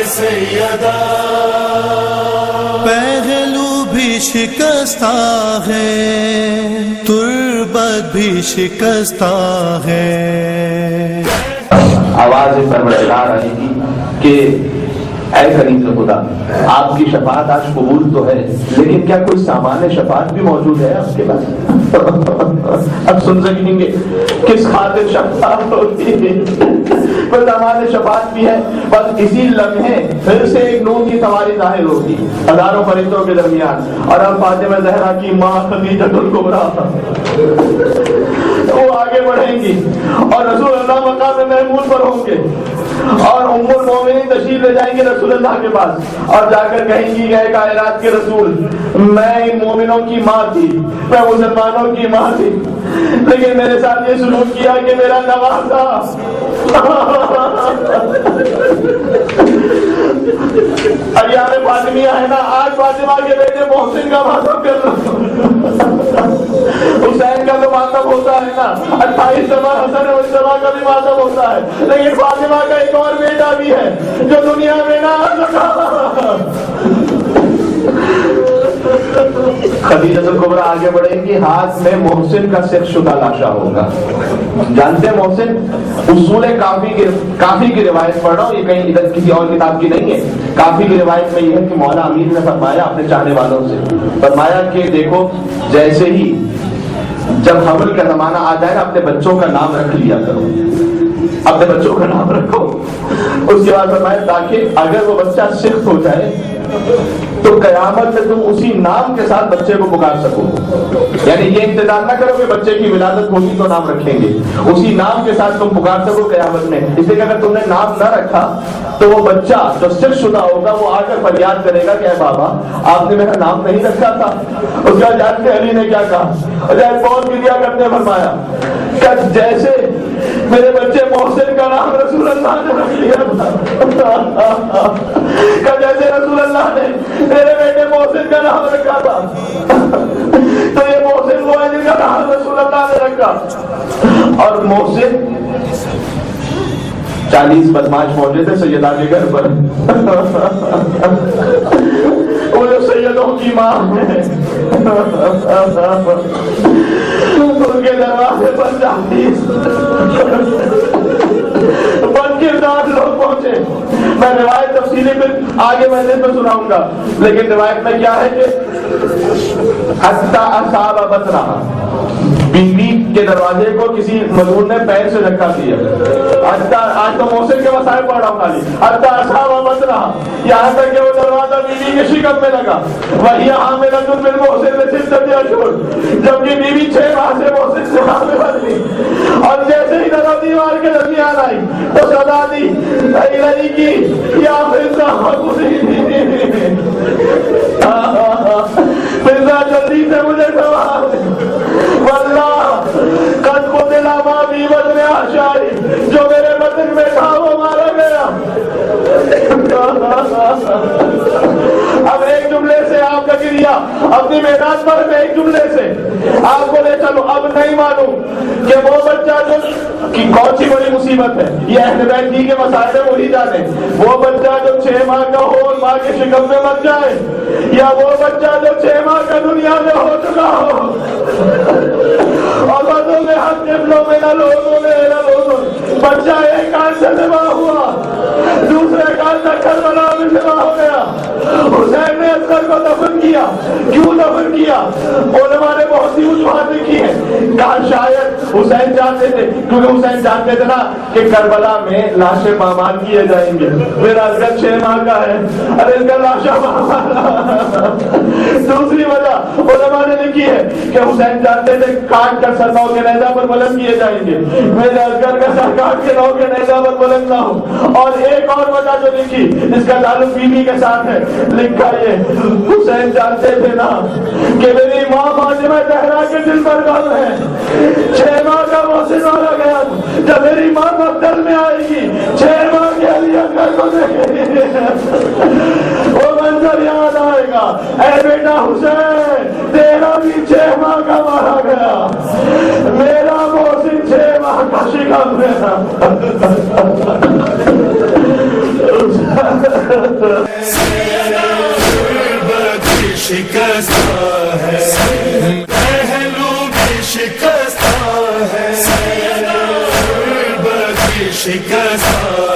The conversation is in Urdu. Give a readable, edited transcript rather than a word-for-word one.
سیدہ پہلو بھی شکستہ ہے، تربت بھی شکستہ ہے۔ آواز پروردگار آئی تھی کہ اے کنیز خدا، آپ کی شفاعت آج قبول تو ہے، لیکن کیا کوئی سامان شفاعت بھی موجود ہے آپ کے پاس؟ اب سن سکیں گے کس خاطر شفاعت ہوتی ہے، کوئی سامان شفاعت بھی ہے، بس اسی لمحے پھر سے ایک نور کی سواری ظاہر ہوگی ہزاروں فرشتوں کے درمیان، اور اب فاطمہ زہرا کی ماں خدیجہ الکبریٰ وہ آگے بڑھیں گی اور رسول اللہ مقام محمود پر ہوں گے، اور ام المومنین تشریف لے جائیں گے رسول اللہ کے پاس، اور جا کر کہیں گی کہ اے کائنات کے رسول، میں ان مومنوں کی ماں تھی، میں مسلمانوں کی ماں تھی، لیکن میرے ساتھ یہ سلوک کیا کہ میرا نوازا ایام فاطمیہ ہے نا، آج فاطمہ کے بیٹے محسن کا ماتم کر رہا ہوں، حسین کا تو ماتم ہوتا ہے نا، 28 سما حسن و سما کا بھی ماتم ہوتا ہے، لیکن فاطمہ کا ایک اور بیٹا بھی ہے جو دنیا میں نہ آ سکا۔ خدیجہ الکبریٰ آگے بڑھیں گی، ہاتھ میں محسن کا سر شدہ لاشا ہوگا۔ جانتے ہیں محسن اصول کافی کی روایت پڑھ رہا ہوں، یہ کہیں ادھر کسی اور کتاب کی نہیں ہے، کافی کی روایت میں یہ ہے کہ مولا امیر نے فرمایا اپنے چاہنے والوں سے، فرمایا کہ دیکھو جیسے ہی جب حمل کا زمانہ آ جائے نا، اپنے بچوں کا نام رکھ لیا کرو، اپنے بچوں کا نام رکھو۔ اس کے بعد فرمایا تاکہ اگر وہ بچہ سخت ہو جائے تو قیامت میں تم اسی نام کے ساتھ بچے کو پکار سکو، یعنی یہ انتظار نہ کرو کہ بچے کی ولادت ہوگی تو نام رکھیں گے، اسی نام کے ساتھ تم پکار سکو قیامت میں، اس لیے کہ اگر تم نے نام نہ رکھا تو وہ بچہ جو سخت شدہ ہوگا وہ آ کر فریاد کرے گا کہ اے بابا آپ نے میرا نام نہیں رکھا تھا۔ اس کا جانتے علی نے کیا کہا، بہت گریا کرتے فرمایا کہ جیسے میرے بچے محسن کا نام رسول اللہ نے رکھ لیا تھا، کہ جیسے رسول اللہ نے میرے بیٹے محسن کا نام رکھا تھا، تو یہ محسن وہ ہے جن کا نام رسول اللہ نے رکھا۔ اور محسن 40 بدماش پہنچے تھے سیدہ کے گھر پر، وہ جو سیدوں کی ماں ہے ان کے دروازے پر 40 بدکردار لوگ پہنچے۔ میں روایت تفصیلی پھر آگے مجلس میں سناؤں گا، لیکن روایت میں کیا ہے کہ حتی اصحاب بطنہ، بیوی کے دروازے کو کسی ملعون نے پیر سے دھکا دیا، آج تو محسن کے مسائل پڑھ رہا ہوں خالی، حتی اصحاب بطنہ، یہاں تک کہ وہ دروازہ بیوی کے شکم میں لگا، وہی حاملۃ بالمحسن لستۃ اشہر، جبکہ بیوی 6 ماہ سے محسن سے حامل تھی، اور جیسے ہی درا دیوار کے درمیان آئی تو صدا دی علی کی یا فرزا فرزا جلدی سے مجھے سوال واللہ قد قتل ما فی بطن احشائی، جو میرے بطن میں تھا وہ مارا گیا۔ اب ایک جملے سے آپ کا گریا اپنی میدان پر میں ایک جملے سے آپ کو لے چلو، اب نہیں معلوم کہ وہ بچہ جو کی کون سی بڑی مصیبت ہے، یہ اہل بیت جی کے مسائل وہی جانے، وہ بچہ جو 6 ماہ کا ہو اور ماں کے شکم میں مر جائے، یا وہ بچہ جو 6 ماہ کا دنیا میں ہو چکا ہو، اور بدوں میں ہم قبلوں میں نہ لوگوں میں نہ لوگوں، بچہ ایک کان سے ذبح ہوا، دوسرے کان تک کربلا میں ذبح ہو گیا۔ حسین نے اصغر کو دفن کیا، کیوں دفن کیا؟ علماء نے بہت سی وجوہات لکھی ہیں، کہا شاید حسین جانتے تھے، کیونکہ حسین جانتے تھے نا کہ کربلا میں لاشیں پامال کیے جائیں گے، میرا اصغر 6 ماہ کا ہے، ارے ان کا لاشا پامال۔ دوسری وجہ علماء نے لکھی ہے کہ حسین جانتے تھے کاٹ کر سر نو کے نیزہ پر بلند کیے جائیں گے، میرے اصغر کا سر کاٹ کے نو کے نیزہ پر بلند نہ ہو۔ اور ایک اور وجہ جو لکھی اس کا تعلق بیوی کے ساتھ ہے، لکھا یہ حسین جانتے تھے نا کہ میری ماں فاطمہ زہرا کے دل پر غم ہے، 6 ماہ کا محسن مارا گیا، جب میری ماں مقتل میں آئے گی 6 ماہ کے علی اکبر کو دیکھے گی، وہ منظر یاد آئے گا، اے بیٹا حسین تیرا بھی 6 ماہ کا مارا گیا، میرا محسن 6 ماہ کا شکم میں تھا۔ شکستہ ہے پہلو بھی شکستہ ہے غربت بھی شکستہ